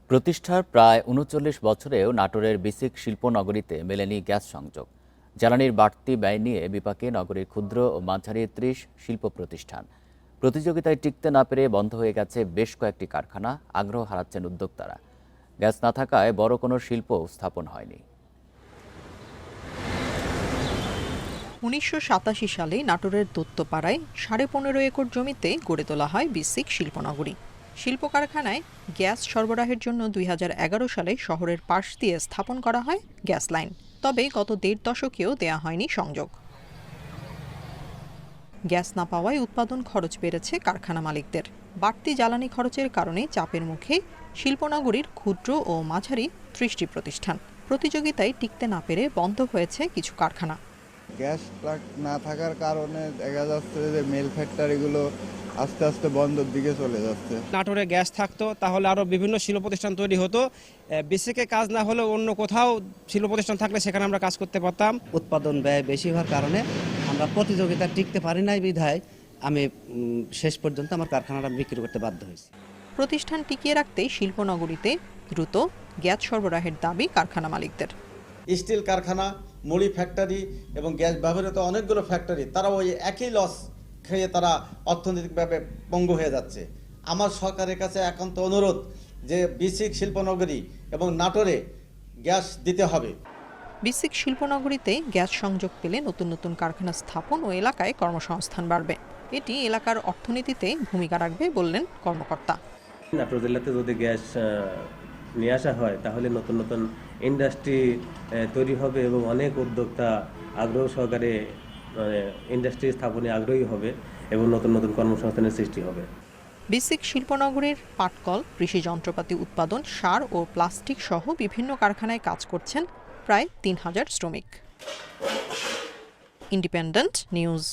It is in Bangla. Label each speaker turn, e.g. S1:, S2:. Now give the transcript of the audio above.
S1: প্রতিষ্ঠার প্রায় ৩৯ বছরেও নাটোরের বিসিক শিল্পনগরীতে মেলেনি গ্যাস সংযোগ। জ্বালানির বাড়তি ব্যয় নিয়ে বিপাকে নগরীর ক্ষুদ্র ও মাঝারি ৩০ শিল্প প্রতিষ্ঠান। প্রতিযোগিতায় টিকতে না পেরে বন্ধ হয়ে গেছে বেশ কয়েকটি কারখানা, আগ্রহ হারাচ্ছেন উদ্যোক্তারা। গ্যাস না থাকায় বড় কোনো শিল্প স্থাপন হয়নি।
S2: ১৯৮৭ সালে নাটোরের দত্তপাড়ায় ১৫.৫ একর জমিতে গড়ে তোলা হয় বিসিক শিল্পনগরী। শিল্প কারখানায় গ্যাস সরবরাহের জন্য ২০১১ সালে শহরের পাশ দিয়ে স্থাপন করা হয় গ্যাস লাইন। তবে গত ১.৫ দশকেও দেয়া হয়নি সংযোগ। গ্যাস না পাওয়ায় উৎপাদন খরচ বেড়েছে কারখানা মালিকদের। বাড়তি জ্বালানি খরচের কারণে চাপের মুখে শিল্পনগরীর ক্ষুদ্র ও মাঝারি ৩০টি প্রতিষ্ঠান। প্রতিযোগিতায় টিকতে না পেরে বন্ধ হয়েছে কিছু কারখানা।
S3: গ্যাস ট্রাক না থাকার কারণে দেখা যাচ্ছে যে মিল ফ্যাক্টরিগুলো আস্তে আস্তে বন্ধের দিকে চলে যাচ্ছে।
S4: নাটোরে গ্যাস থাকতো তাহলে আরও বিভিন্ন শিল্প প্রতিষ্ঠান তৈরি হতো। বিসিকে কাজ না হলেও অন্য কোথাও শিল্প প্রতিষ্ঠান থাকলে সেখানে আমরা কাজ করতে পারতাম।
S5: উৎপাদন ব্যয় বেশি হওয়ার কারণে আমরা প্রতিযোগিতা টিকতে পারি নাই বিধায় আমি শেষ পর্যন্ত আমার কারখানাটা বিক্রি করতে বাধ্য হয়েছি।
S2: প্রতিষ্ঠান টিকিয়ে রাখতে শিল্পনগরীতে দ্রুত গ্যাস সরবরাহের দাবি কারখানা মালিকদের।
S6: স্টিল কারখানা, মুড়ি ফ্যাক্টরি এবং গ্যাস ব্যবহৃত অনেকগুলো ফ্যাক্টরি, তারা ওই একই লস খেয়ে তারা অর্থনৈতিকভাবে পঙ্গু হয়ে যাচ্ছে। আমার সরকারের কাছে একান্ত অনুরোধ যে বিসিক শিল্পনগরী এবং নাটোরে গ্যাস দিতে হবে।
S2: বিসিক শিল্পনগরীতে গ্যাস সংযোগ পেলে নতুন নতুন কারখানা স্থাপন ও এলাকায় কর্মসংস্থান বাড়বে। এটি এলাকার অর্থনীতিতে ভূমিকা রাখবে বললেন কর্মকর্তা।
S7: নাটোর জেলাতে যদি গ্যাস নিয়ে আসা হয় তাহলে নতুন নতুন ইন্ডাস্ট্রি তৈরি হবে এবং অনেক উদ্যোক্তা আগ্রহ সহকারে ইন্ডাস্ট্রি স্থাপনে আগ্রহী হবে এবং নতুন নতুন কর্মসংস্থানের সৃষ্টি হবে।
S2: বিসিক শিল্পনগরীর পাটকল, কৃষি যন্ত্রপাতি উৎপাদন, সার ও প্লাস্টিক সহ বিভিন্ন কারখানায় কাজ করছেন প্রায় ৩,০০০ শ্রমিক। Independent news.